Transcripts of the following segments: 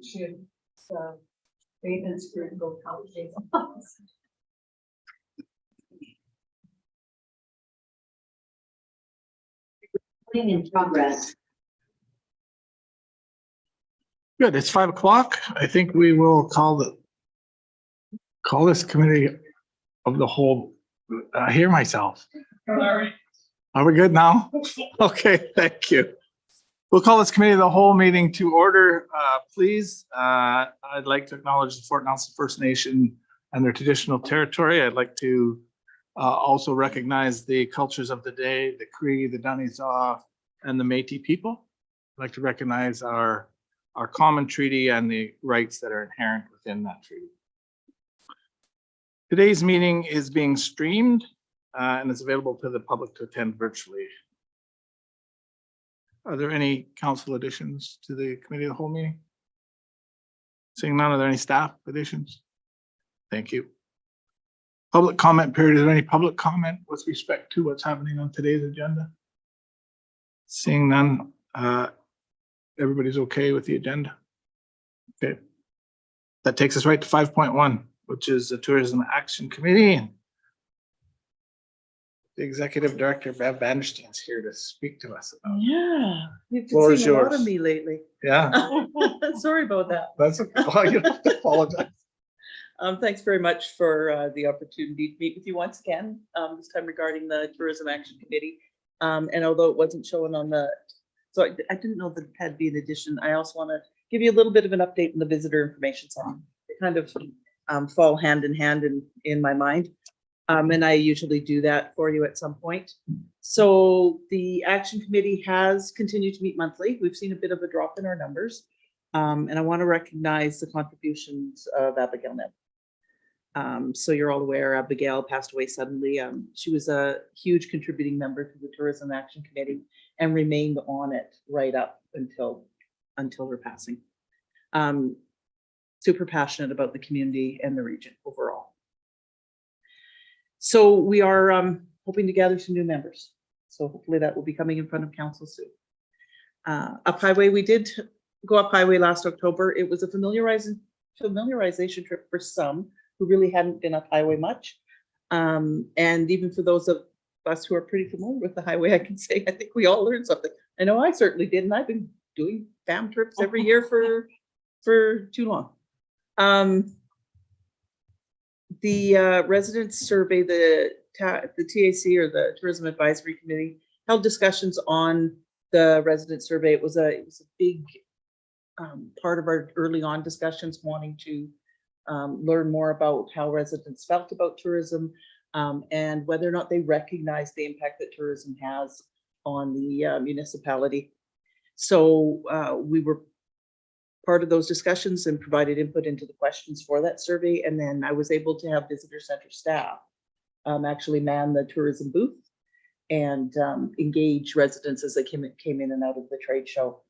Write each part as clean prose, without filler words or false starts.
should maintenance group go count days. In progress. Good, it's 5 o'clock. I think we will call this committee of the whole. I hear myself. Are we good now? Okay, thank you. We'll call this committee of the whole meeting to order. Please, I'd like to acknowledge the Fort Nelson First Nation and their traditional territory. I'd like to also recognize the cultures of the day, the Cree, the Danizaw, and the Métis people. I'd like to recognize our common treaty and the rights that are inherent within that treaty. Today's meeting is being streamed and is available to the public to attend virtually. Are there any council additions to the committee of the whole meeting? Seeing none, are there any staff additions? Thank you. Public comment period. Is there any public comment with respect to what's happening on today's agenda? Seeing none, everybody's okay with the agenda? Okay. That takes us right to 5.1, which is the Tourism Action Committee. The Executive Director, Bev Vandersteen, is here to speak to us about. Yeah, you've Floor been is seeing a lot yours. of me lately. Yeah, Sorry about that. that's okay. Well, you don't have to apologize. Thanks very much for the opportunity to meet with you once again, this time regarding the Tourism Action Committee. And although it wasn't shown on the, so I didn't know that it had been an addition. I also want to give you a little bit of an update on the visitor information center. They kind of fall hand in hand in my mind. And I usually do that for you at some point. So the Action Committee has continued to meet monthly. We've seen a bit of a drop in our numbers. And I want to recognize the contributions of Abigail Neb. So you're all aware, Abigail passed away suddenly. She was a huge contributing member to the Tourism Action Committee and remained on it right up until her passing. Super passionate about the community and the region overall. So we are hoping to gather some new members. So hopefully that will be coming in front of council soon. Up highway, we did go up highway last October. It was a familiarization trip for some who really hadn't been up highway much. And even for those of us who are pretty familiar with the highway, I can say I think we all learned something. I know I certainly did, and I've been doing fam trips every year for too long. The residents survey, the TAC or the Tourism Advisory Committee held discussions on the resident survey. It was a big part of our early on discussions, wanting to learn more about how residents felt about tourism and whether or not they recognize the impact that tourism has on the municipality. So we were part of those discussions and provided input into the questions for that survey. And then I was able to have visitor center staff actually man the tourism booth and engage residents as they came in and out of the trade show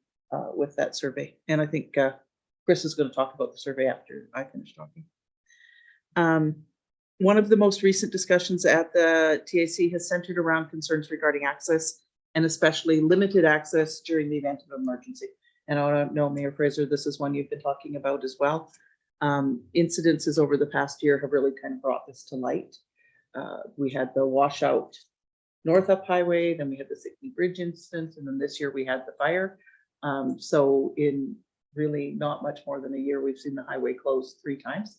with that survey. And I think Chris is going to talk about the survey after I finish talking. One of the most recent discussions at the TAC has centered around concerns regarding access and especially limited access during the event of emergency. And I don't know, Mayor Fraser, this is one you've been talking about as well. Incidences over the past year have really kind of brought this to light. We had the washout north up highway, then we had the Sickney Bridge incident, and then this year we had the fire. So in really not much more than a year, we've seen the highway closed 3 times.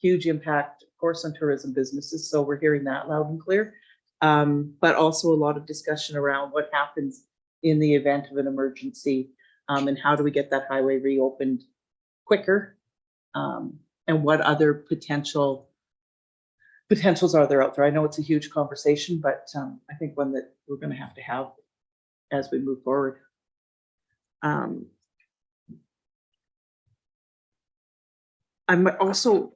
Huge impact, of course, on tourism businesses. So we're hearing that loud and clear. But also a lot of discussion around what happens in the event of an emergency. And how do we get that highway reopened quicker? And what other potentials are there out there? I know it's a huge conversation, but I think one that we're going to have as we move forward. I'm also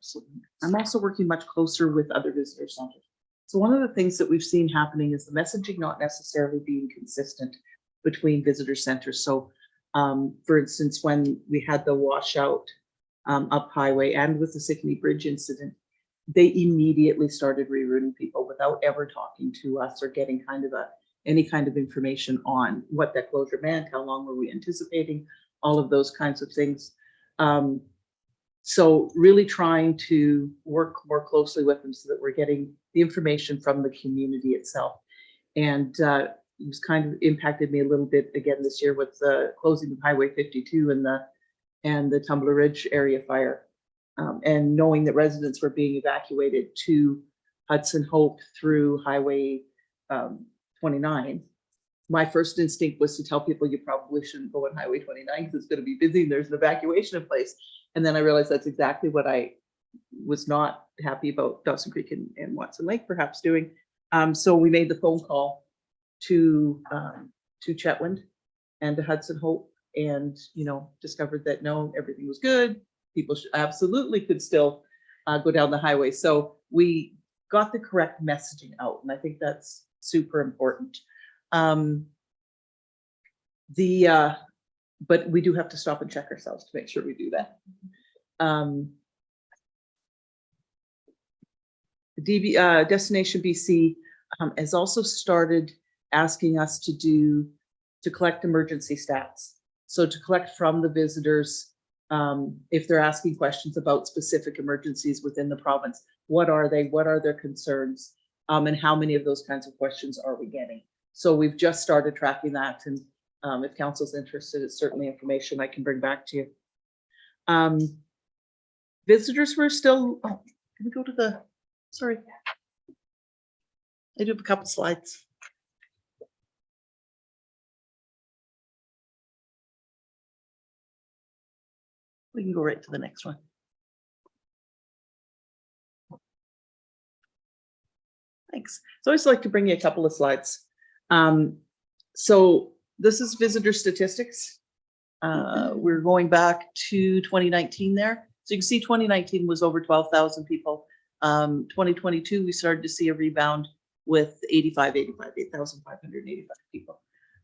working much closer with other visitor centers. So one of the things that we've seen happening is the messaging not necessarily being consistent between visitor centers. So for instance, when we had the washout up highway and with the Sickney Bridge incident, they immediately started rerouting people without ever talking to us or getting any kind of information on what that closure meant, how long were we anticipating, all of those kinds of things. So really trying to work more closely with them so that we're getting the information from the community itself. And it was kind of impacted me a little bit again this year with the closing of Highway 52 and the Tumbler Ridge area fire. And knowing that residents were being evacuated to Hudson Hope through Highway 29. My first instinct was to tell people you probably shouldn't go on Highway 29 because it's going to be busy and there's an evacuation in place. And then I realized that's exactly what I was not happy about Dawson Creek and Watson Lake perhaps doing. So we made the phone call to Chetwynd and to Hudson Hope, and discovered that no, everything was good. People absolutely could still go down the highway. So we got the correct messaging out, and I think that's super important. But we do have to stop and check ourselves to make sure we do that. Destination BC has also started asking us to collect emergency stats. So to collect from the visitors, if they're asking questions about specific emergencies within the province, what are they? What are their concerns? And how many of those kinds of questions are we getting? So we've just started tracking that, and if council's interested, it's certainly information I can bring back to you. Visitors were still, can we go to the, sorry. I do have a couple slides. We can go right to the next one. Thanks. So I always like to bring you a couple of slides. So this is visitor statistics. We're going back to 2019 there. So you can see 2019 was over 12,000 people. 2022, we started to see a rebound with 8,585 people.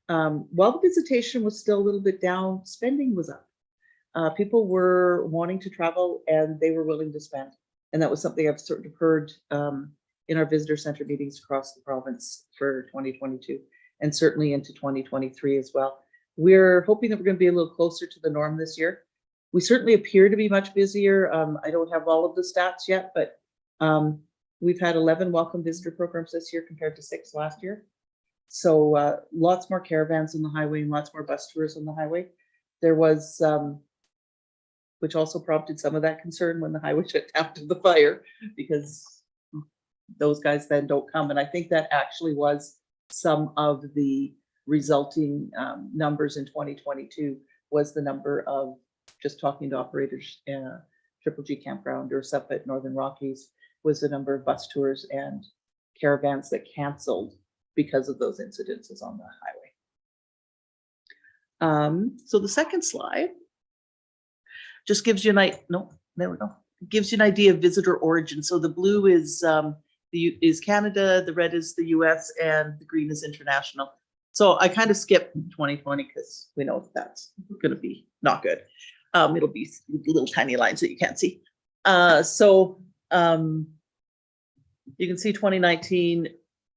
While the visitation was still a little bit down, spending was up. People were wanting to travel and they were willing to spend. And that was something I've sort of heard in our visitor center meetings across the province for 2022 and certainly into 2023 as well. We're hoping that we're going to be a little closer to the norm this year. We certainly appear to be much busier. I don't have all of the stats yet, but we've had 11 welcome visitor programs this year compared to 6 last year. So lots more caravans on the highway and lots more bus tours on the highway. There was, which also prompted some of that concern when the highway shut down to the fire, because those guys then don't come. And I think that actually was some of the resulting numbers in 2022 was the number of, just talking to operators, Triple G Campground or stuff at Northern Rockies, was the number of bus tours and caravans that canceled because of those incidences on the highway. So the second slide just gives you an idea. No, there we go. It gives you an idea of visitor origin. So the blue is Canada, the red is the US, and the green is international. So I kind of skipped 2020 because we know that's going to be not good. It'll be little tiny lines that you can't see. So you can see 2019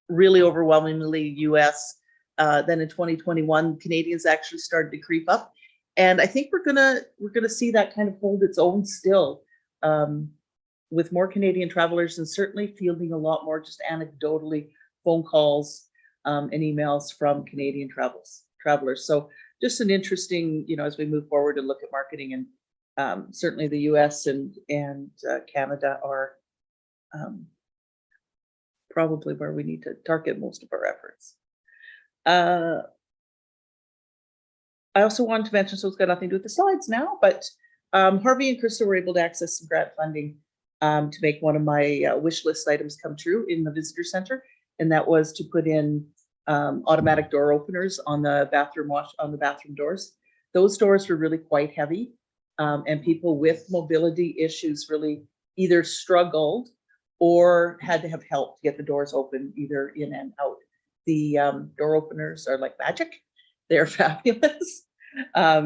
really overwhelmingly US. Then in 2021, Canadians actually started to creep up, and I think we're gonna see that kind of hold its own still, with more Canadian travelers, and certainly fielding a lot more just anecdotally phone calls and emails from Canadian travelers. So just an interesting, as we move forward and look at marketing, and certainly the US and Canada are probably where we need to target most of our efforts. I also wanted to mention, so it's got nothing to do with the slides now, but Harvey and Krista were able to access some grant funding to make one of my wish list items come true in the visitor center, and that was to put in automatic door openers on the bathroom doors. Those doors were really quite heavy, and people with mobility issues really either struggled or had to have help to get the doors open, either in and out. The door openers are like magic. They're fabulous.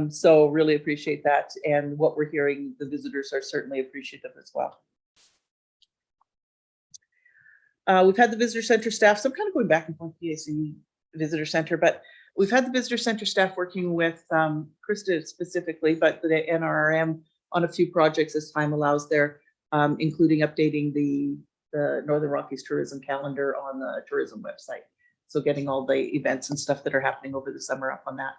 So really appreciate that. And what we're hearing, the visitors are certainly appreciative as well. We've had the visitor center staff, so I'm kind of going back and forth PAC visitor center, but we've had the visitor center staff working with Krista specifically, but the NRM on a few projects as time allows there, including updating the Northern Rockies tourism calendar on the tourism website. So getting all the events and stuff that are happening over the summer up on that.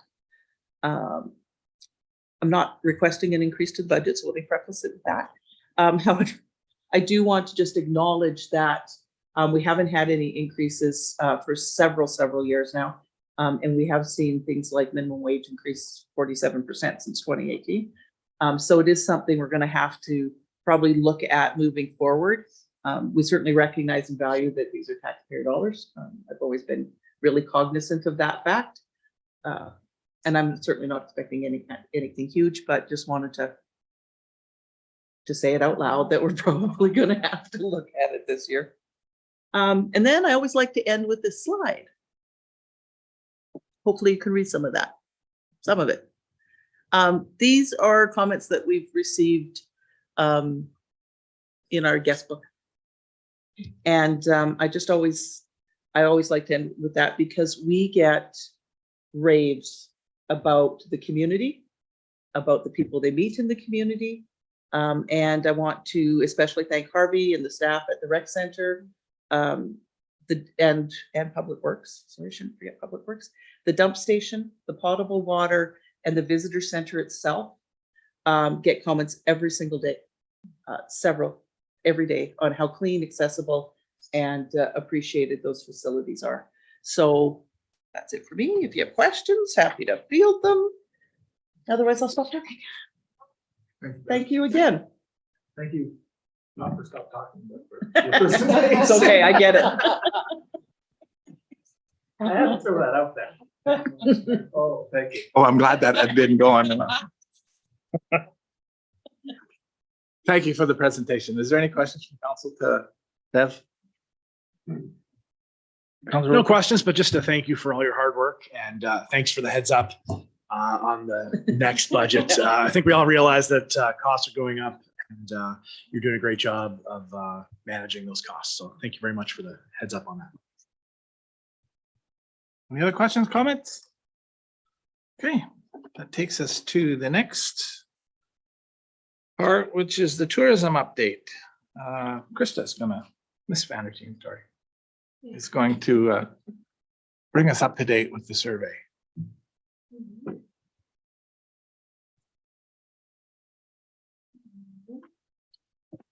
I'm not requesting an increase to the budget, so let me preface it with that. However, I do want to just acknowledge that we haven't had any increases for several years now. And we have seen things like minimum wage increase 47% since 2018. So it is something we're going to have to probably look at moving forward. We certainly recognize and value that these are taxpayer dollars. I've always been really cognizant of that fact. And I'm certainly not expecting anything huge, but just wanted to say it out loud that we're probably going to have to look at it this year. And then I always like to end with this slide. Hopefully you can read some of that, some of it. These are comments that we've received in our guest book. And I always like to end with that because we get raves about the community, about the people they meet in the community. And I want to especially thank Harvey and the staff at the rec center, and Public Works. Sorry, I shouldn't forget Public Works. The dump station, the potable water, and the visitor center itself get comments every single day, several every day, on how clean, accessible, and appreciated those facilities are. So that's it for me. If you have questions, happy to field them. Otherwise, I'll stop talking. Thank you again. Thank you. Not for stop talking, but for It's okay, I get it. I had to throw that out there. Oh, thank you. Oh, I'm glad that had been going. Thank you for the presentation. Is there any questions from council to Bev? No questions, but just to thank you for all your hard work and thanks for the heads up on the next budget. I think we all realize that costs are going up and you're doing a great job of managing those costs. So thank you very much for the heads up on that. Any other questions, comments? Okay, that takes us to the next part, which is the tourism update. Krista's gonna, Miss Vandersteen, sorry, is going to bring us up to date with the survey.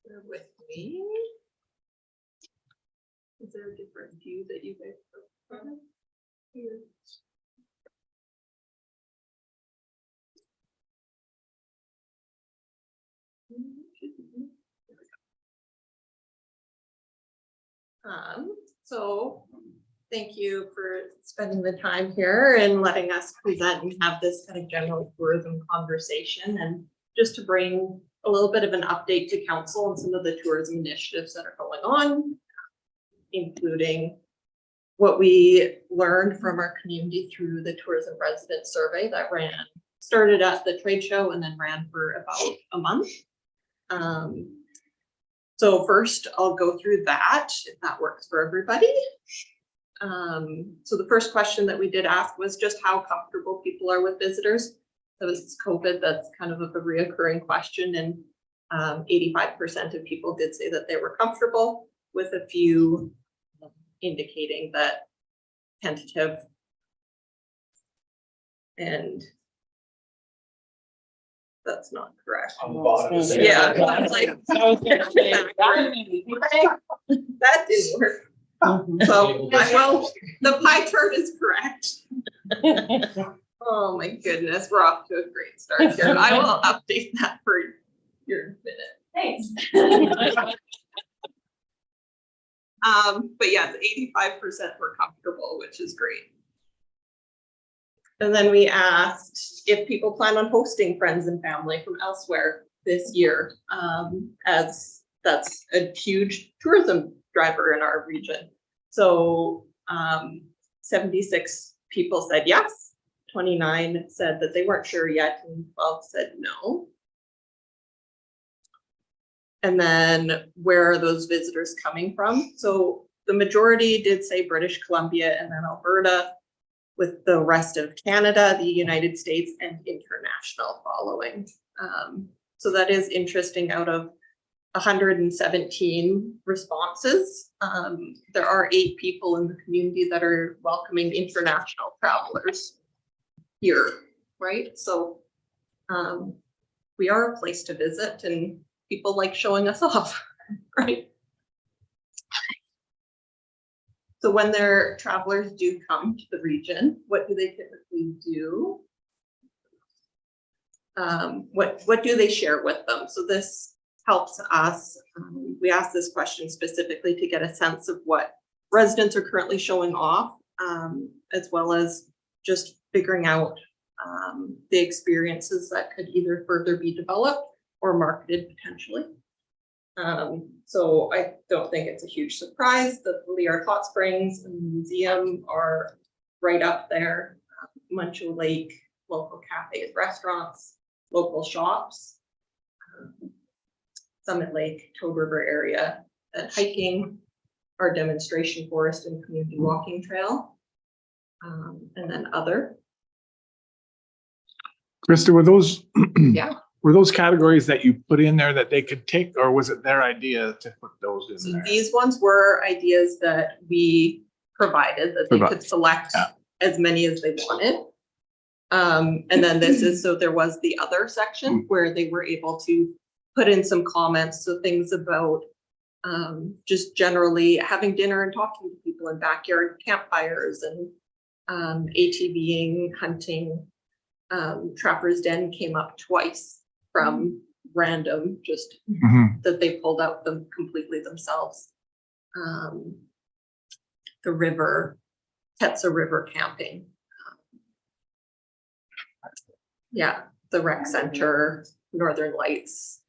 Bear with me. Is there a different view that you guys have from here? So thank you for spending the time here and letting us present and have this kind of general tourism conversation, and just to bring a little bit of an update to council on some of the tourism initiatives that are going on, including what we learned from our community through the tourism resident survey that started at the trade show and then ran for about a month. So first I'll go through that, if that works for everybody. So the first question that we did ask was just how comfortable people are with visitors. So this is COVID, that's kind of a reoccurring question, and 85% of people did say that they were comfortable, with a few indicating that tentative. And that's not correct. On the bottom. Yeah, I was like, that didn't work. So the pie chart is correct. Oh my goodness, we're off to a great start here. I will update that for your minute. Thanks. But yes, 85% were comfortable, which is great. And then we asked if people plan on hosting friends and family from elsewhere this year, as that's a huge tourism driver in our region. So 76 people said yes, 29 said that they weren't sure yet, and 12 said no. And then where are those visitors coming from? So the majority did say British Columbia and then Alberta, with the rest of Canada, the United States, and international following. So that is interesting. Out of 117 responses, there are 8 people in the community that are welcoming international travelers here, right? So we are a place to visit and people like showing us off, right? So when their travelers do come to the region, what do they typically do? What do they share with them? So this helps us. We asked this question specifically to get a sense of what residents are currently showing off, as well as just figuring out the experiences that could either further be developed or marketed potentially. So I don't think it's a huge surprise that the Liard Hot Springs and the museum are right up there. Muncho Lake, local cafes, restaurants, local shops, Summit Lake, Toad River area, and hiking, our demonstration forest and community walking trail, and then other. Krista, were those, Yeah. were those categories that you put in there that they could take, or was it their idea to put those in So there? these ones were ideas that we provided that they could select Yeah. as many as they wanted. And then this is, so there was the other section where they were able to put in some comments. So things about just generally having dinner and talking to people in backyard campfires and ATVing, hunting. Trapper's Den came up twice from random, just Mhm. that they pulled out them completely themselves. The river, Tetsa River camping. Yeah, the rec center, Northern Lights.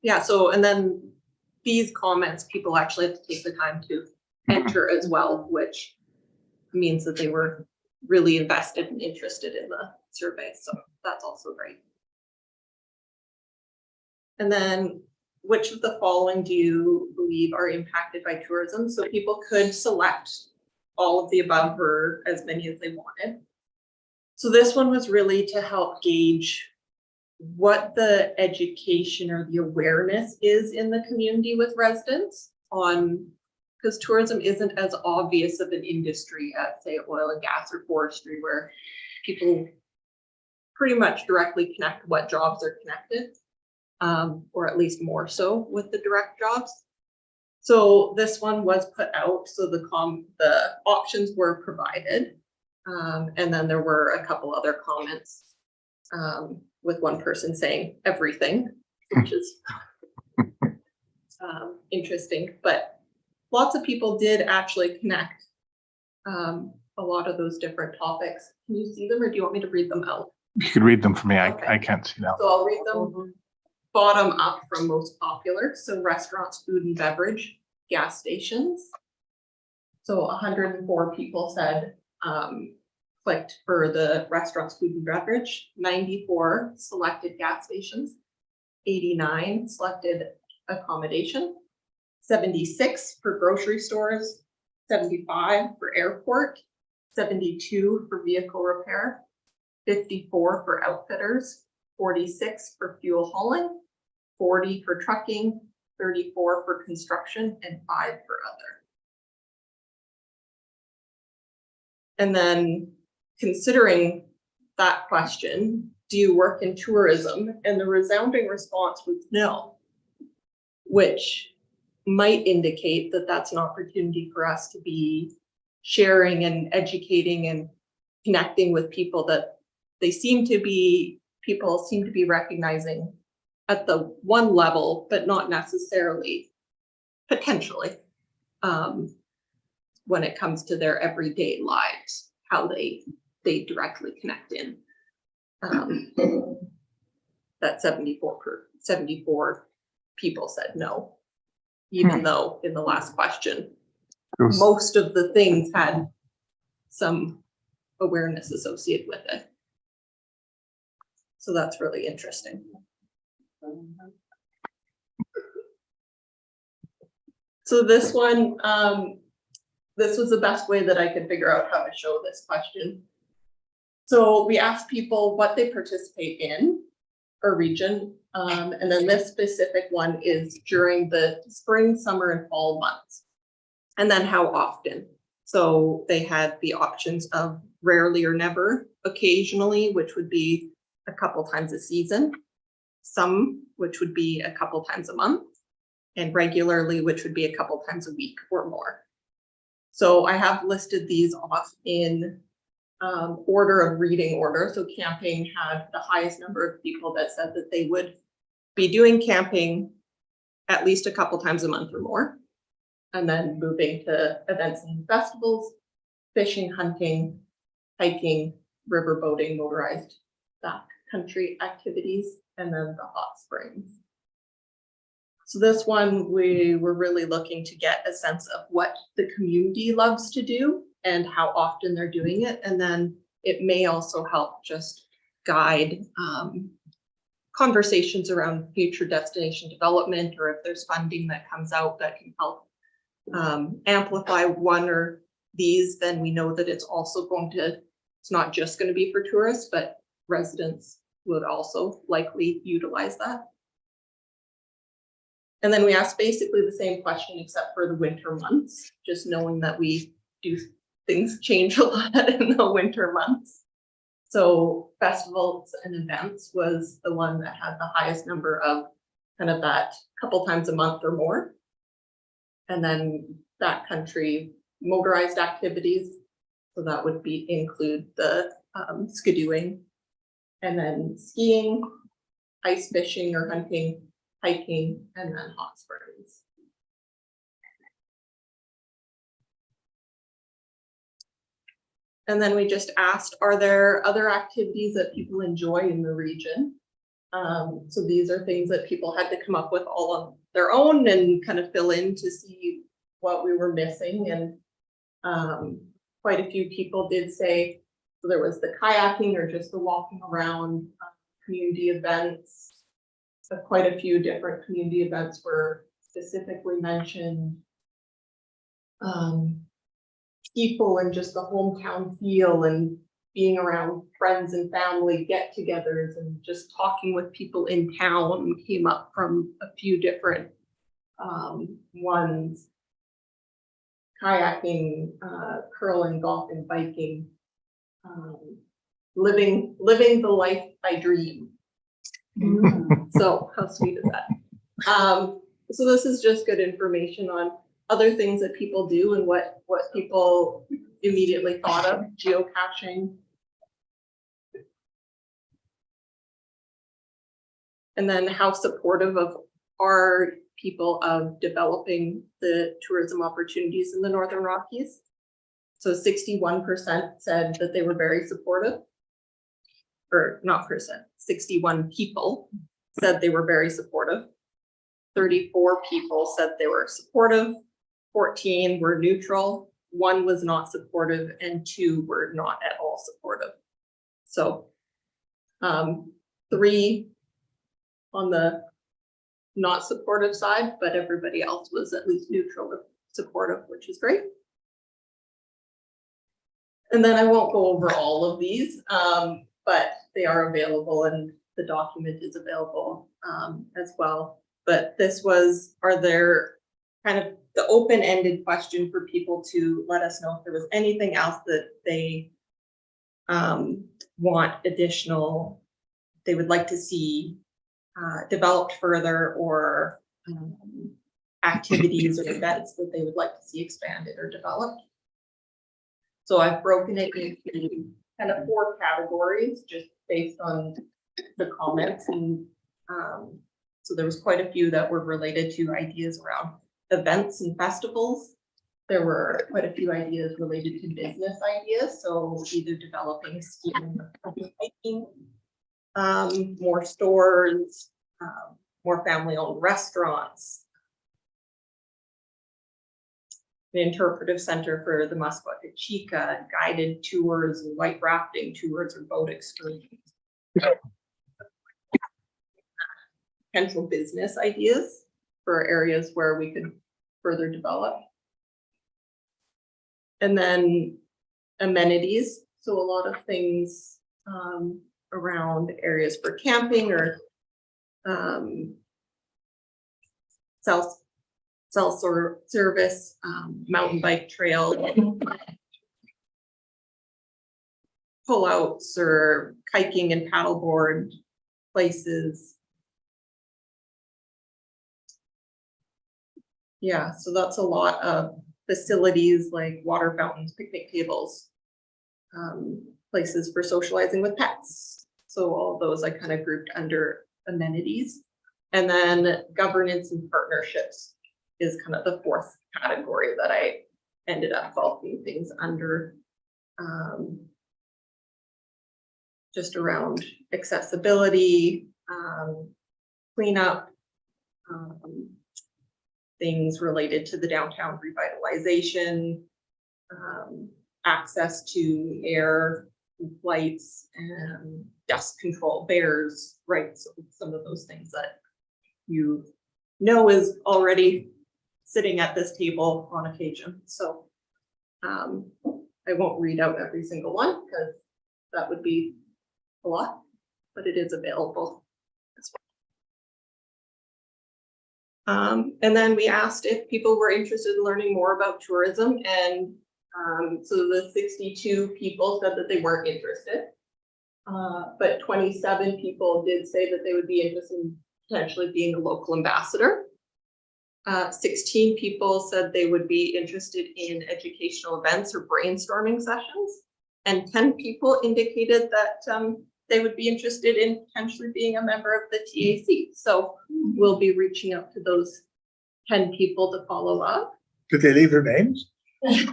Yeah, so, and then these comments, people actually have to take the time to enter as well, which means that they were really invested and interested in the survey. So that's also great. And then which of the following do you believe are impacted by tourism? So people could select all of the above or as many as they wanted. So this one was really to help gauge what the education or the awareness is in the community with residents on, because tourism isn't as obvious of an industry as say oil and gas or forestry, where people pretty much directly connect what jobs are connected, or at least more so with the direct jobs. So this one was put out, so the options were provided. And then there were a couple other comments, with one person saying everything, which is interesting, but lots of people did actually connect a lot of those different topics. Can you see them or do you want me to read them out? You could read them for me. Okay. I can't see that. So I'll read them bottom up from most popular. So restaurants, food and beverage, gas stations. So 104 people said clicked for the restaurants, food and beverage. 94 selected gas stations. 89 selected accommodation. 76 for grocery stores. 75 for airport. 72 for vehicle repair. 54 for outfitters. 46 for fuel hauling. 40 for trucking. 34 for construction, and 5 for other. And then considering that question, do you work in tourism? And the resounding response was no, which might indicate that that's an opportunity for us to be sharing and educating and connecting with people that people seem to be recognizing at the one level, but not necessarily potentially when it comes to their everyday lives, how they directly connect in. That 74 people said no, even though in the last question, most of the things had some awareness associated with it. So that's really interesting. So this one, this was the best way that I could figure out how to show this question. So we asked people what they participate in, or region. And then this specific one is during the spring, summer, and fall months. And then how often. So they had the options of rarely or never, occasionally, which would be a couple times a season, some, which would be a couple times a month, and regularly, which would be a couple times a week or more. So I have listed these off in order of reading order. So camping had the highest number of people that said that they would be doing camping at least a couple times a month or more. And then moving to events and festivals, fishing, hunting, hiking, river boating, motorized backcountry activities, and then the hot springs. So this one, we were really looking to get a sense of what the community loves to do and how often they're doing it. And then it may also help just guide conversations around future destination development, or if there's funding that comes out that can help amplify one or these, then we know that it's also going to, it's not just going to be for tourists, but residents would also likely utilize that. And then we asked basically the same question except for the winter months, just knowing that we do things change a lot in the winter months. So festivals and events was the one that had the highest number of kind of that couple times a month or more. And then backcountry motorized activities. So that would be include the skidooing, and then skiing, ice fishing or hunting, hiking, and then hot springs. And then we just asked, are there other activities that people enjoy in the region? So these are things that people had to come up with all on their own and kind of fill in to see what we were missing. And quite a few people did say, so there was the kayaking or just the walking around, community events. So quite a few different community events were specifically mentioned. People and just the hometown feel and being around friends and family get-togethers and just talking with people in town came up from a few different ones. Kayaking, curling, golfing, biking, living the life I dream. So how sweet is that? So this is just good information on other things that people do and what people immediately thought of, geocaching. And then how supportive of are people of developing the tourism opportunities in the Northern Rockies. So 61% said that they were very supportive, or not percent, 61 people said they were very supportive. 34 people said they were supportive, 14 were neutral, 1 was not supportive, and 2 were not at all supportive. So 3 on the not supportive side, but everybody else was at least neutral to supportive, which is great. And then I won't go over all of these, but they are available and the document is available as well. But this was, are there kind of the open-ended question for people to let us know if there was anything else that they want additional, they would like to see developed further, or activities or events that they would like to see expanded or developed. So I've broken it into kind of 4 categories just based on the comments. And so there was quite a few that were related to ideas around events and festivals. There were quite a few ideas related to business ideas. So either developing skiing or hiking, more stores, more family-owned restaurants, the interpretive center for the Musqueca Chica, guided tours and white rafting tours or boat excursions. Potential business ideas for areas where we could further develop. And then amenities. So a lot of things around areas for camping or Service, mountain bike trail, pullouts or hiking and paddleboard places. Yeah, so that's a lot of facilities like water fountains, picnic tables, places for socializing with pets. So all those I kind of grouped under amenities. And then governance and partnerships is kind of the fourth category that I ended up bulking things under. Just around accessibility, cleanup, things related to the downtown revitalization, access to air, lights, and dust control, bears, right? So some of those things that you know is already sitting at this table on occasion. So I won't read out every single one because that would be a lot, but it is available as well. And then we asked if people were interested in learning more about tourism, and so the 62 people said that they weren't interested, but 27 people did say that they would be interested in potentially being a local ambassador. 16 people said they would be interested in educational events or brainstorming sessions, and 10 people indicated that they would be interested in potentially being a member of the TAC. So we'll be reaching out to those 10 people to follow up. Did they leave their names? Yes.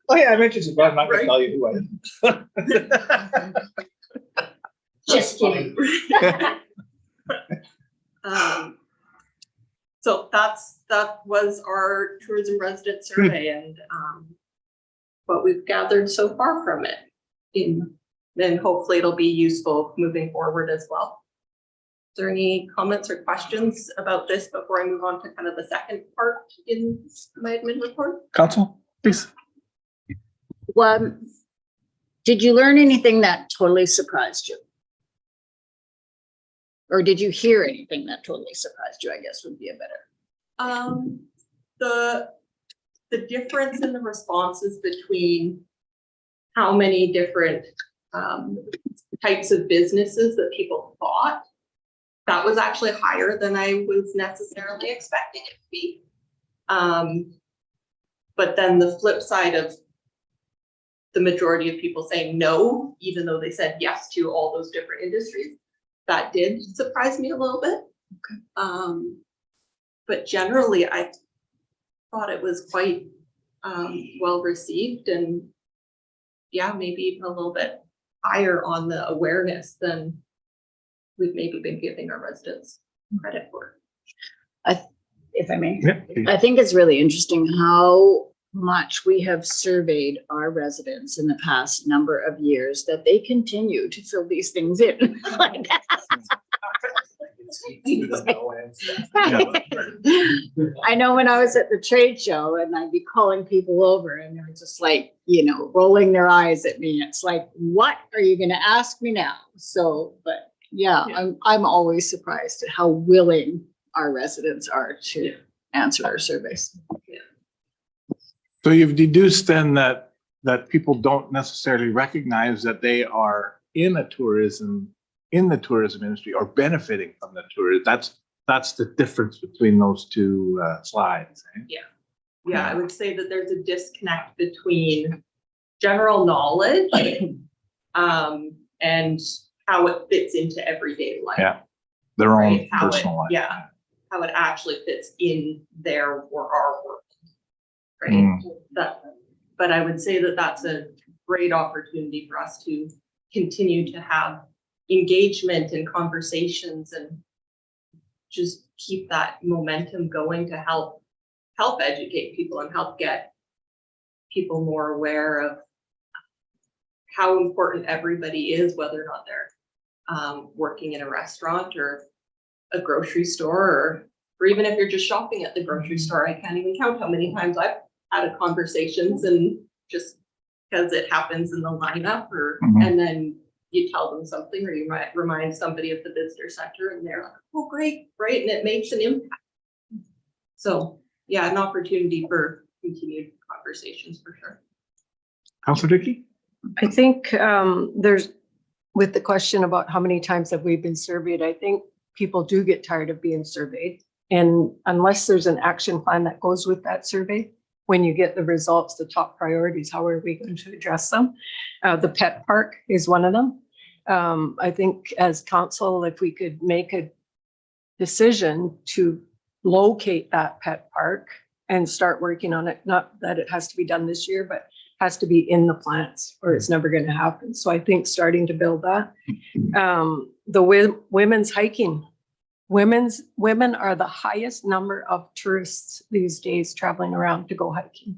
Oh yeah, I'm interested, but I'm not gonna tell you who I am. Just kidding. So that was our tourism resident survey, and what we've gathered so far from it. Then hopefully it'll be useful moving forward as well. Is there any comments or questions about this before I move on to kind of the second part in my admin report? Council, please. Well, did you learn anything that totally surprised you? Or did you hear anything that totally surprised you, I guess would be a better. The difference in the responses between how many different types of businesses that people thought, that was actually higher than I was necessarily expecting it to be. But then the flip side of the majority of people saying no, even though they said yes to all those different industries, that did surprise me a little bit. Okay. But generally, I thought it was quite well received, and yeah, maybe even a little bit higher on the awareness than we've maybe been giving our residents credit for. If I may, Yeah. I think it's really interesting how much we have surveyed our residents in the past number of years that they continue to fill these things in. Like, I know when I was at the trade show and I'd be calling people over and they're just like, rolling their eyes at me. It's like, what are you going to ask me now? So, but yeah. I'm always surprised at how willing our residents are to answer our surveys. So you've deduced then that people don't necessarily recognize that they are in the tourism industry or benefiting from the tourism. That's the difference between those two slides. Eh? Yeah, I would say that there's a disconnect between general knowledge and how it fits into everyday life. Yeah, their own Right? personal life. Yeah, how it actually fits in their or our world. Right. Mm. But I would say that that's a great opportunity for us to continue to have engagement and conversations and just keep that momentum going to help educate people and help get people more aware of how important everybody is, whether or not they're working in a restaurant or a grocery store, or even if you're just shopping at the grocery store. I can't even count how many times I've had conversations, and just because it happens in the lineup, or Mhm. and then you tell them something, or you might remind somebody of the visitor center, and they're like, oh, great, right, and it makes an impact. So, yeah, an opportunity for continued conversations for sure. Councilor Dickey? I think there's, with the question about how many times have we been surveyed, I think people do get tired of being surveyed. And unless there's an action plan that goes with that survey, when you get the results, the top priorities, how are we going to address them? The pet park is one of them. I think as council, if we could make a decision to locate that pet park and start working on it, not that it has to be done this year, but has to be in the plans or it's never going to happen. So I think starting to build that. The women's hiking. Women are the highest number of tourists these days traveling around to go hiking.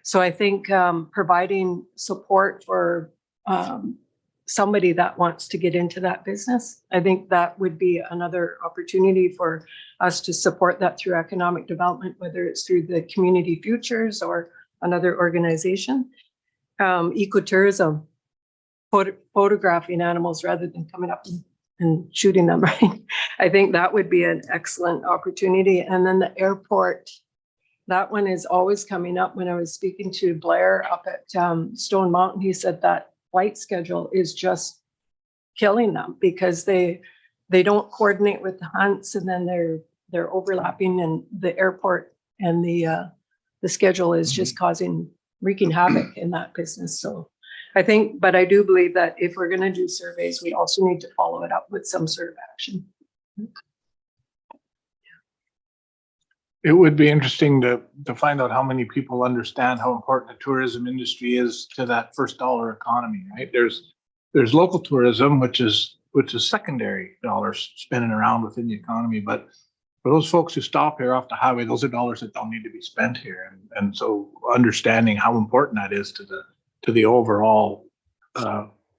So I think providing support for somebody that wants to get into that business, I think that would be another opportunity for us to support that through economic development, whether it's through the Community Futures or another organization. Ecotourism, photographing animals rather than coming up and shooting them, right? I think that would be an excellent opportunity. And then the airport, that one is always coming up. When I was speaking to Blair up at Stone Mountain, he said that flight schedule is just killing them because they don't coordinate with the hunts, and then they're overlapping, and the airport and the schedule is just wreaking havoc in that business. So I think, but I do believe that if we're going to do surveys, we also need to follow it up with some sort of action. It would be interesting to find out how many people understand how important the tourism industry is to that first dollar economy, right? There's local tourism, which is secondary dollars spinning around within the economy. But for those folks who stop here off the highway, those are dollars that don't need to be spent here. And so understanding how important that is to the overall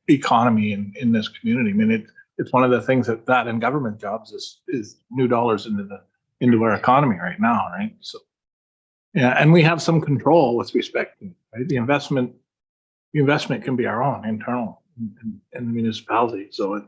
economy in this community. I mean, it's one of the things that in government jobs is new dollars into our economy right now, right? So, yeah, and we have some control with respect to, right? The investment can be our own internal in the municipality. So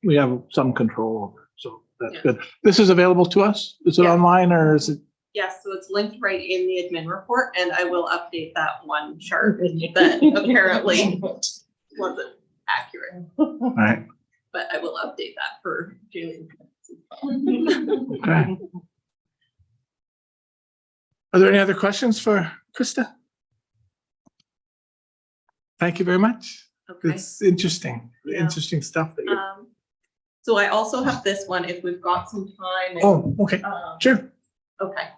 we have some control over it. So that's good. This is available to us? Is it online or is it? Yes, so it's linked right in the admin report, and I will update that one chart that apparently wasn't accurate. All right. But I will update that for Julie. Okay. Are there any other questions for Krista? Thank you very much. Okay. It's interesting, Yeah. interesting stuff that you're. So I also have this one if we've got some time. Oh, okay, sure. Okay.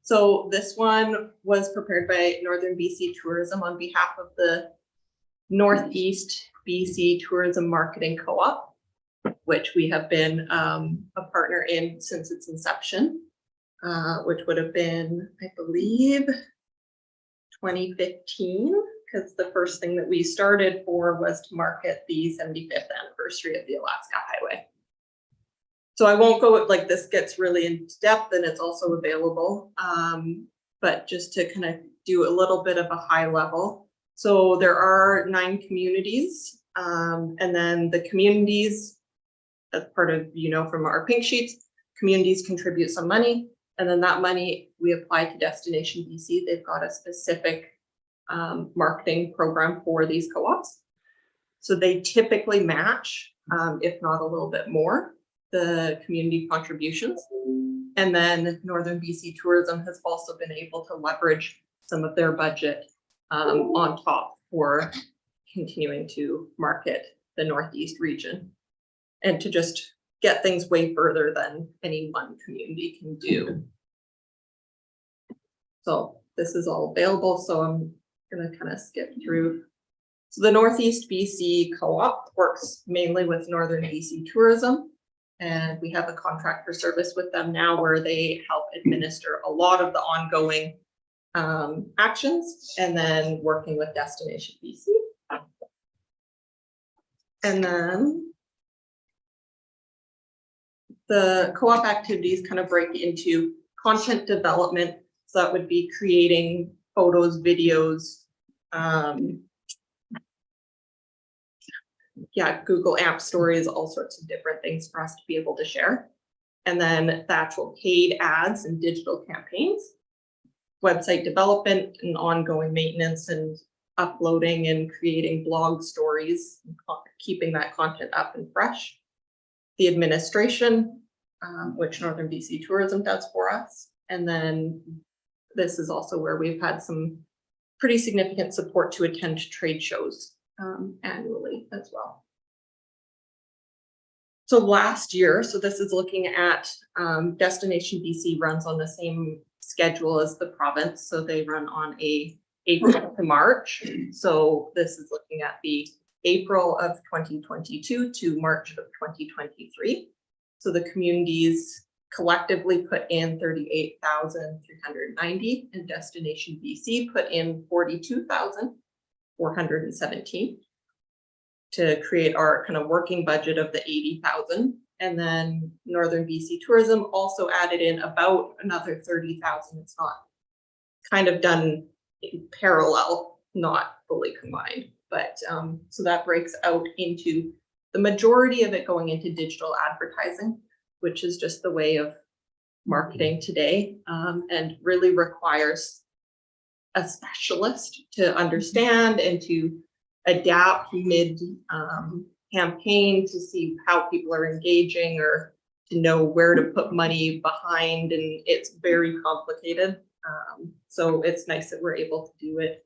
So this one was prepared by Northern BC Tourism on behalf of the Northeast BC Tourism Marketing Co-op, which we have been a partner in since its inception, which would have been, I believe, 2015, because the first thing that we started for was to market the 75th anniversary of the Alaska Highway. So I won't go, like, this gets really in depth and it's also available, but just to kind of do a little bit of a high level. So there are 9 communities, and then the communities, as part of, from our pink sheets, communities contribute some money, and then that money we apply to Destination BC. They've got a specific marketing program for these co-ops. So they typically match, if not a little bit more, the community contributions. And then Northern BC Tourism has also been able to leverage some of their budget on top for continuing to market the Northeast region and to just get things way further than any one community can do. So this is all available. So I'm going to kind of skip through. So the Northeast BC Co-op works mainly with Northern BC Tourism. And we have a contract for service with them now where they help administer a lot of the ongoing actions, and then working with Destination BC. And then the co-op activities kind of break into content development. So that would be creating photos, videos, yeah, Google App Stories, all sorts of different things for us to be able to share. And then the actual paid ads and digital campaigns, website development and ongoing maintenance and uploading and creating blog stories, keeping that content up and fresh. The administration, which Northern BC Tourism does for us. And then this is also where we've had some pretty significant support to attend trade shows annually as well. So last year, so this is looking at Destination BC runs on the same schedule as the province. So they run on a April to March. So this is looking at the April of 2022 to March of 2023. So the communities collectively put in 38,390 and Destination BC put in 42,417 to create our kind of working budget of the 80,000. And then Northern BC Tourism also added in about another 30,000. It's not kind of done in parallel, not fully combined. But so that breaks out into the majority of it going into digital advertising, which is just the way of marketing today, and really requires a specialist to understand and to adapt mid campaign to see how people are engaging or to know where to put money behind, and it's very complicated. So it's nice that we're able to do it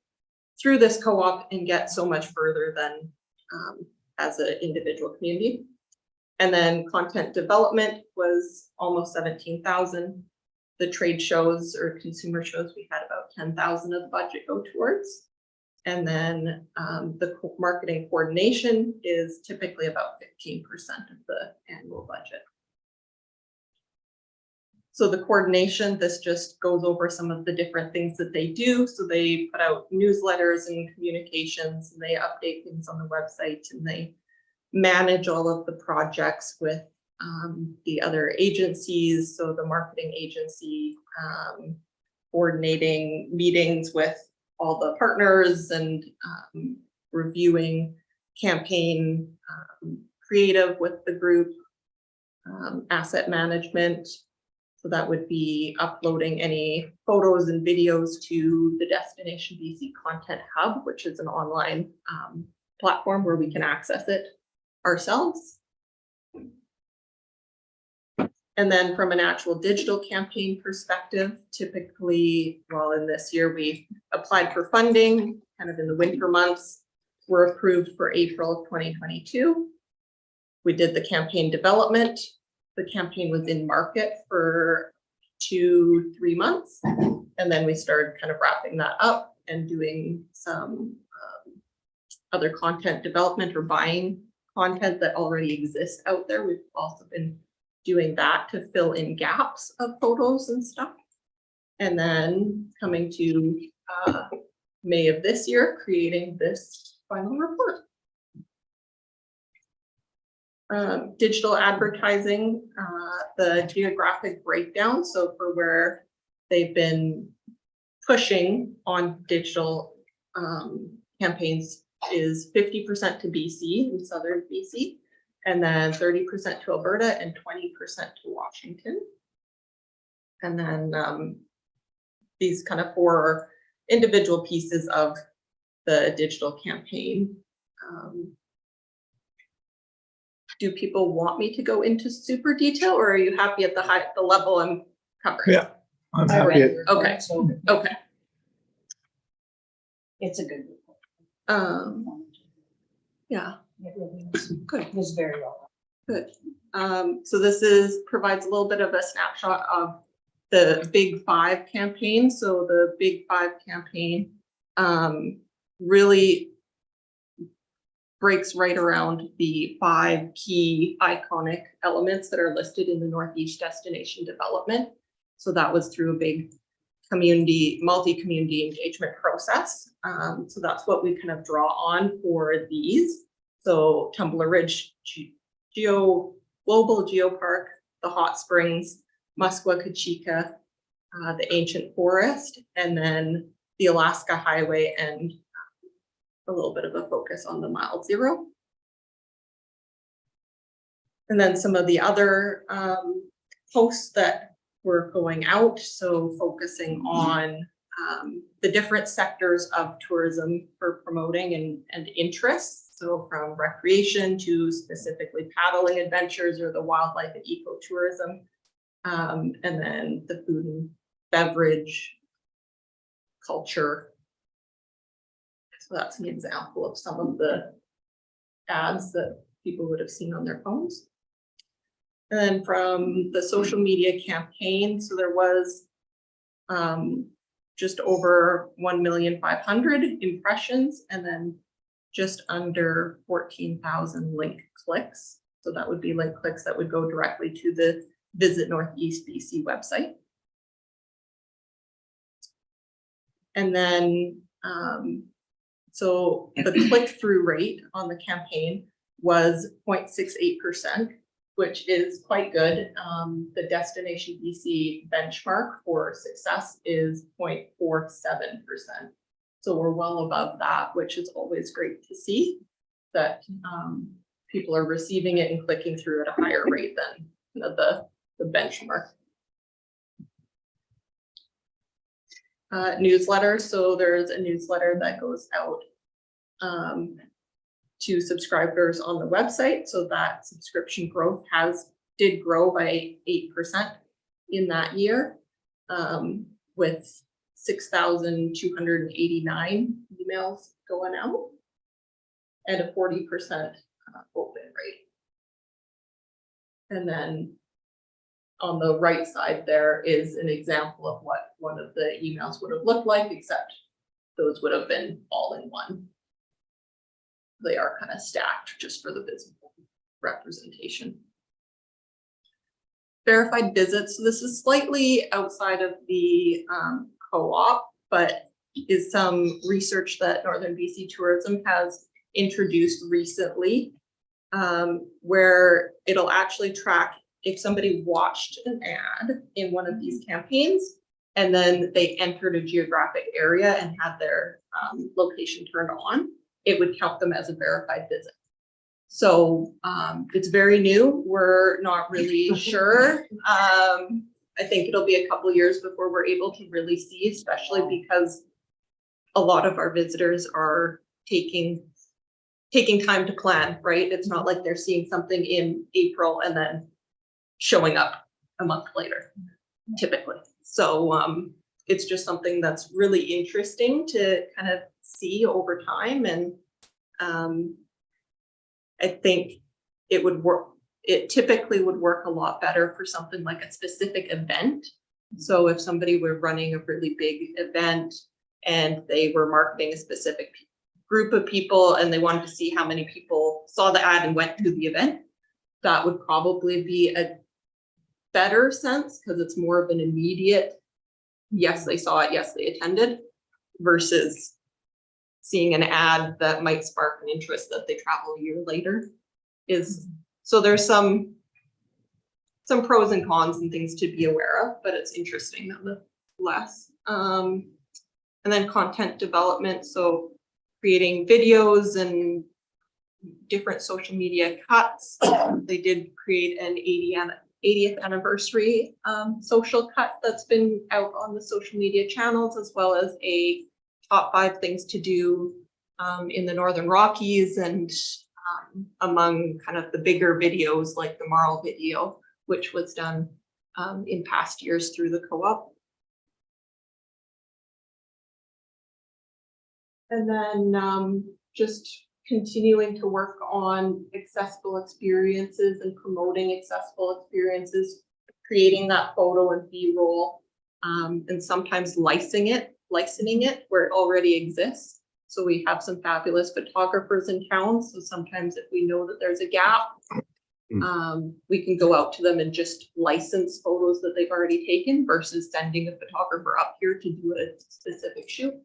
through this co-op and get so much further than as an individual community. And then content development was almost 17,000. The trade shows or consumer shows, we had about 10,000 of the budget go towards. And then the marketing coordination is typically about 15% of the annual budget. So the coordination, this just goes over some of the different things that they do. So they put out newsletters and communications, and they update things on the website, and they manage all of the projects with the other agencies. So the marketing agency coordinating meetings with all the partners and reviewing campaign creative with the group, asset management. So that would be uploading any photos and videos to the Destination BC Content Hub, which is an online platform where we can access it ourselves. And then from an actual digital campaign perspective, typically, well, in this year, we applied for funding kind of in the winter months, were approved for April of 2022. We did the campaign development. The campaign was in market for 2-3 months. And then we started kind of wrapping that up and doing some other content development or buying content that already exists out there. We've also been doing that to fill in gaps of photos and stuff. And then coming to May of this year, creating this final report. Digital advertising, the geographic breakdown. So for where they've been pushing on digital campaigns is 50% to BC and Southern BC, and then 30% to Alberta and 20% to Washington. And then these kind of 4 individual pieces of the digital campaign. Do people want me to go into super detail, or are you happy at the level I'm covering? Yeah, I'm happy. Okay. Okay. It's a good report. Yeah, good. It was very well. Good. So this provides a little bit of a snapshot of the Big 5 campaign. So the Big 5 campaign really breaks right around the 5 key iconic elements that are listed in the Northeast Destination Development. So that was through a big multi-community engagement process. So that's what we kind of draw on for these. So Tumbler Ridge Global Geopark, the Hot Springs, Muskwa Kachika, the Ancient Forest, and then the Alaska Highway, and a little bit of a focus on the Mile Zero. And then some of the other posts that were going out, so focusing on the different sectors of tourism for promoting and interests. So from recreation to specifically paddling adventures or the wildlife and ecotourism. And then the food and beverage culture. So that's an example of some of the ads that people would have seen on their phones. And then from the social media campaign, so there was just over 1,500,000 impressions and then just under 14,000 link clicks. So that would be link clicks that would go directly to the Visit Northeast BC website. And then, so the click-through rate on the campaign was 0.68%, which is quite good. The Destination BC benchmark for success is 0.47%. So we're well above that, which is always great to see that people are receiving it and clicking through at a higher rate than the benchmark. Newsletter. So there's a newsletter that goes out to subscribers on the website. So that subscription growth did grow by 8% in that year, with 6,289 emails going out and a 40% open rate. And then on the right side, there is an example of what one of the emails would have looked like, except those would have been all in one. They are kind of stacked just for the visible representation. Verified visits. So this is slightly outside of the co-op, but is some research that Northern BC Tourism has introduced recently, where it'll actually track if somebody watched an ad in one of these campaigns and then they entered a geographic area and had their location turned on, it would count them as a verified visit. So it's very new. We're not really sure. I think it'll be a couple years before we're able to really see, especially because a lot of our visitors are taking time to plan, right? It's not like they're seeing something in April and then showing up a month later, typically. So it's just something that's really interesting to kind of see over time. And I think it would work. It typically would work a lot better for something like a specific event. So if somebody were running a really big event and they were marketing a specific group of people and they wanted to see how many people saw the ad and went to the event, that would probably be a better sense because it's more of an immediate, yes, they saw it, yes, they attended, versus seeing an ad that might spark an interest that they travel a year later. So there's some pros and cons and things to be aware of, but it's interesting nonetheless. And then content development, so creating videos and different social media cuts. They did create an 80th anniversary social cut that's been out on the social media channels, as well as a top 5 things to do in the Northern Rockies, and among kind of the bigger videos like the Marl video, which was done in past years through the co-op. And then just continuing to work on accessible experiences and promoting accessible experiences, creating that photo and B-roll, and sometimes licensing it where it already exists. So we have some fabulous photographers in town. So sometimes if we know that there's a gap, we can go out to them and just license photos that they've already taken versus sending a photographer up here to do a specific shoot.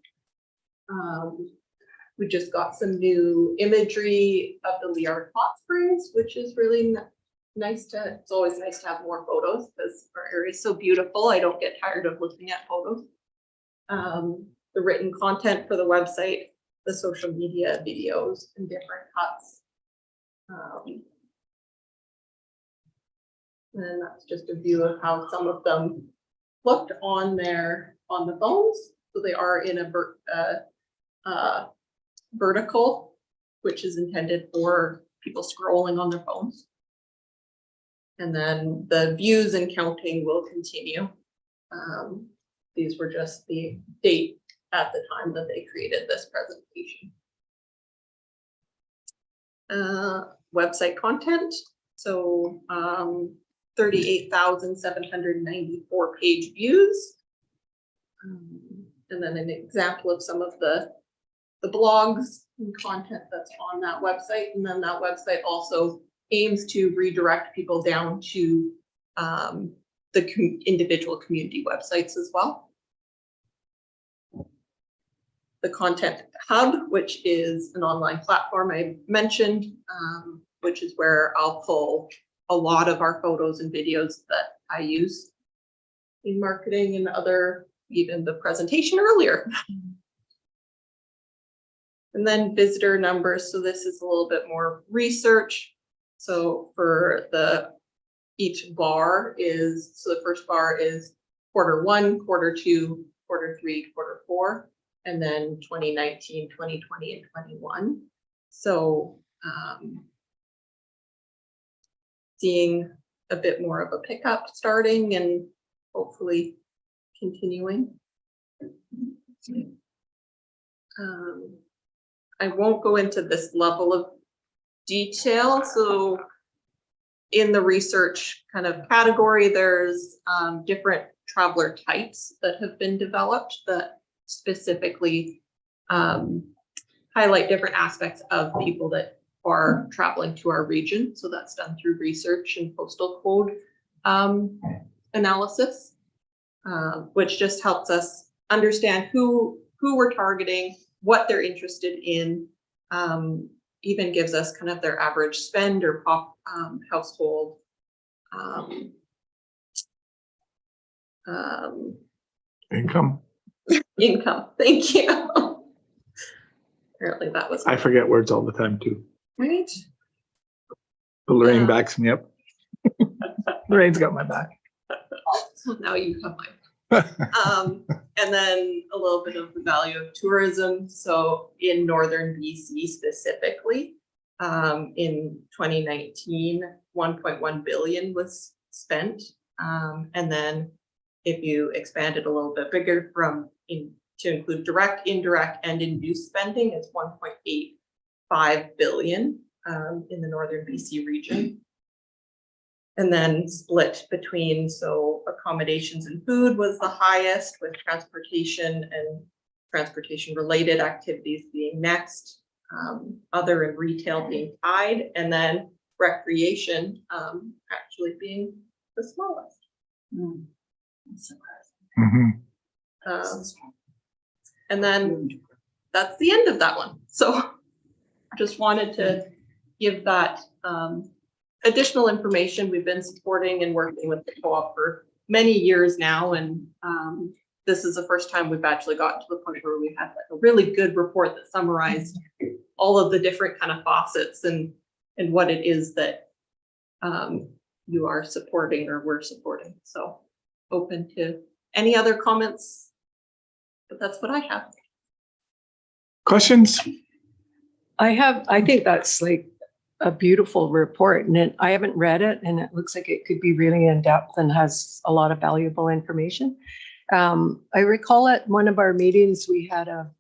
We just got some new imagery of the Liard Hot Springs, which is really nice it's always nice to have more photos because our area is so beautiful. I don't get tired of looking at photos. The written content for the website, the social media videos and different cuts. And that's just a view of how some of them looked on the phones. So they are in a vertical, which is intended for people scrolling on their phones. And then the views and counting will continue. These were just the date at the time that they created this presentation. Website content. So 38,794 page views. And then an example of some of the blogs and content that's on that website. And then that website also aims to redirect people down to the individual community websites as well. The Content Hub, which is an online platform I mentioned, which is where I'll pull a lot of our photos and videos that I use in marketing and other, even the presentation earlier. And then visitor numbers. So this is a little bit more research. So for each bar is, so the first bar is Q1, Q2, Q3, Q4, and then 2019, 2020, and 21. So seeing a bit more of a pickup starting and hopefully continuing. I won't go into this level of detail. So in the research kind of category, there's different traveler types that have been developed that specifically highlight different aspects of people that are traveling to our region. So that's done through research and postal code analysis, which just helps us understand who we're targeting, what they're interested in, even gives us kind of their average spend or household Income. income. Thank you. Apparently that was I forget words all the time too. right. But Lorraine Yeah. backs me up. Lorraine's got my back. So now you have mine. And then a little bit of the value of tourism. So in northern BC specifically, in 2019, 1.1 billion was spent. And then if you expand it a little bit bigger to include direct, indirect, and induced spending, it's 1.85 billion in the northern BC region. And then split between, so accommodations and food was the highest, with transportation and transportation related activities being next, other and retail being tied, and then recreation actually being the smallest. Mhm. And then that's the end of that one. So just wanted to give that additional information. We've been supporting and working with the co-op for many years now, and this is the first time we've actually gotten to the point where we had like a really good report that summarized all of the different kind of faucets and what it is that you are supporting or we're supporting. So open to any other comments, but that's what I have. Questions? I think that's like a beautiful report, and I haven't read it, and it looks like it could be really in depth and has a lot of valuable information. I recall at one of our meetings, we had a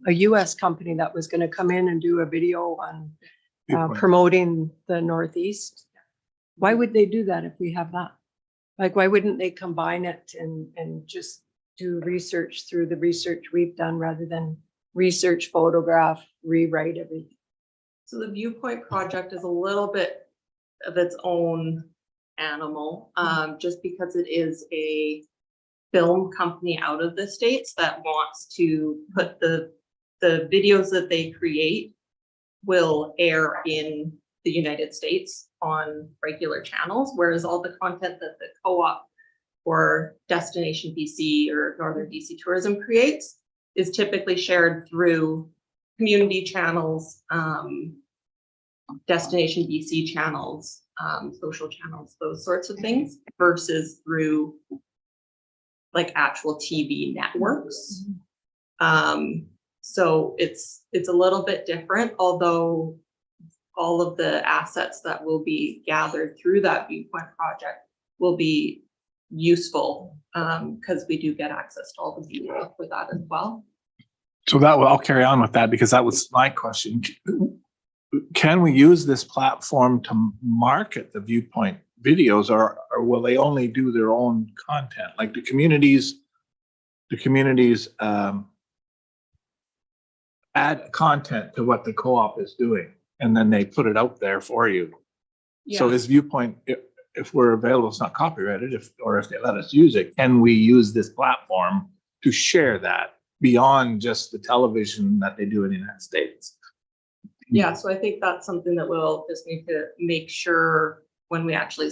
US company that was going to come in and do a video on promoting the Northeast. Why would they do that if we have that? Like, why wouldn't they combine it and just do research through the research we've done rather than research, photograph, rewrite everything? So the Viewpoint project is a little bit of its own animal, just because it is a film company out of the States that wants to put the videos that they create will air in the United States on regular channels, whereas all the content that the co-op or Destination BC or Northern BC Tourism creates is typically shared through community channels, Destination BC channels, social channels, those sorts of things, versus through like actual TV networks. So it's a little bit different, although all of the assets that will be gathered through that Viewpoint project will be useful, because we do get access to all the B-roll for that as well. So that I'll carry on with that because that was my question. Can we use this platform to market the Viewpoint videos, or will they only do their own content? Like the communities add content to what the co-op is doing, and then they put it out there for you. So Yeah. is Viewpoint, if we're available, it's not copyrighted, or if they let us use it, can we use this platform to share that beyond just the television that they do in the United States? Yeah, so I think that's something that we'll just need to make sure when we actually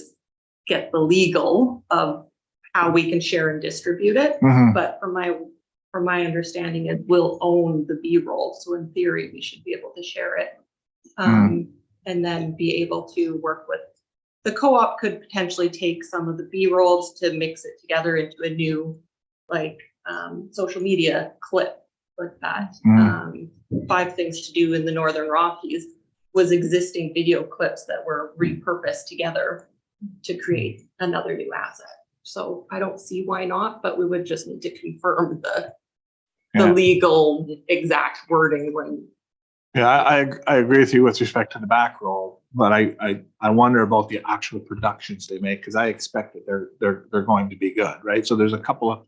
get the legal of how we can share and distribute it. Mhm. But from my understanding, it will own the B-roll. So in theory, we should be able to share it. And then be able to work with, the co-op could potentially take some of the B-rolls to mix it together into a new, like, social media clip like that. 5 Things to Do in the Northern Rockies was existing video clips that were repurposed together to create another new asset. So I don't see why not, but we would just need to confirm the legal exact wording when. Yeah, I agree with you with respect to the back roll, but I wonder about the actual productions they make, because I expect that they're going to be good, right? So there's a couple of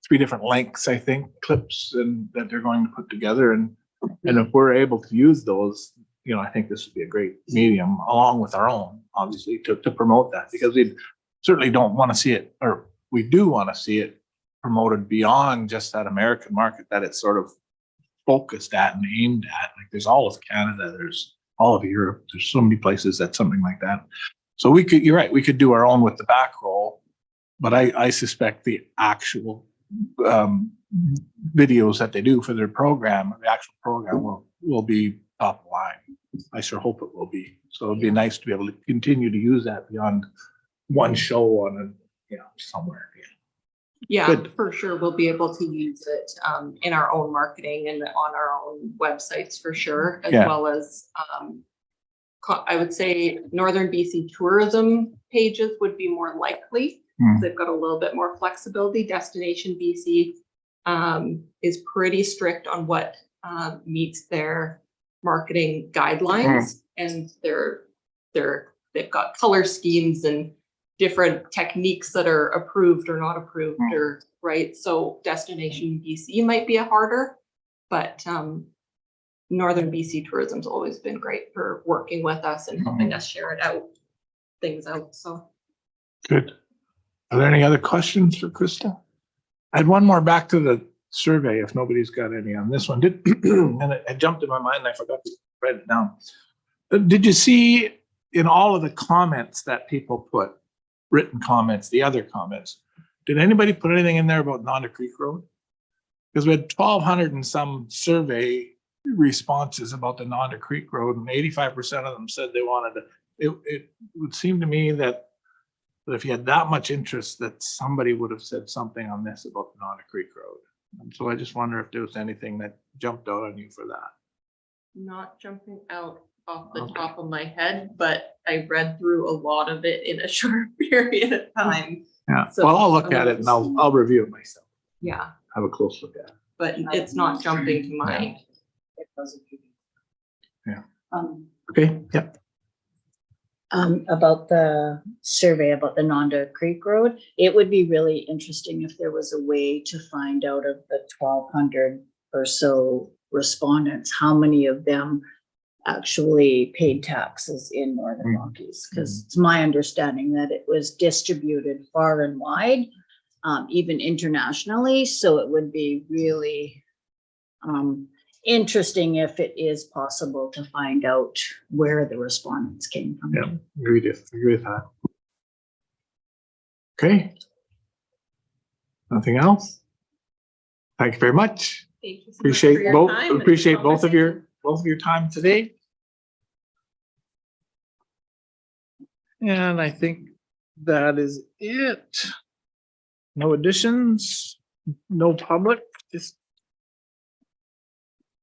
3 different lengths, I think, clips and that they're going to put together, and if we're able to use those, you know, I think this would be a great medium along with our own, obviously, to promote that, because we certainly don't want to see it, or we do want to see it promoted beyond just that American market that it's sort of focused at and aimed at. Like there's all of Canada, there's all of Europe, there's so many places that's something like that. So we could, you're right, we could do our own with the back roll, but I suspect the actual videos that they do for their program, the actual program will be top line. I sure hope it will be. So it'd be nice to be able to continue to use that beyond one show on somewhere. Yeah, Good. for sure. We'll be able to use it in our own marketing and on our own websites for sure, as well as I would say Northern BC tourism pages would be more likely. They've got a little bit more flexibility. Destination BC is pretty strict on what meets their marketing guidelines, and they've got color schemes and different techniques that are approved or not approved, or right. So Destination BC might be a harder, but Northern BC tourism's always been great for working with us and helping us share things out. So Good. Are there any other questions for Krista? I had one more back to the survey, if nobody's got any on this one. And it jumped in my mind and I forgot to write it down. Did you see in all of the comments that people put, written comments, the other comments, did anybody put anything in there about Nonda Creek Road? Because we had 1,200 and some survey responses about the Nonda Creek Road, and 85% of them said they wanted to. It would seem to me that if you had that much interest, that somebody would have said something on this about the Nonda Creek Road. And so I just wonder if there was anything that jumped out on you for that. not jumping out off the top of my head, but I read through a lot of it in a short period of time. Yeah, So, well, I'll look at it and I'll review it myself. Yeah, Have a close look at it. but it's not jumping to mind. Yeah. Um, Okay, yeah. About the survey about the Nonda Creek Road, it would be really interesting if there was a way to find out of the 1,200 or so respondents, how many of them actually paid taxes in Northern Rockies, because it's my understanding that it was distributed far and wide, even internationally. So it would be really interesting if it is possible to find out where the respondents came from. Yeah, agree with that. Okay. Nothing else? Thank you very much. Thank you so much for Appreciate your both, time and appreciate both of conversation. your time today. And I think that is it. No additions, no public, just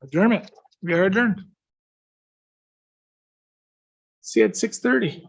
adjournment. We are adjourned. See you at 6:30.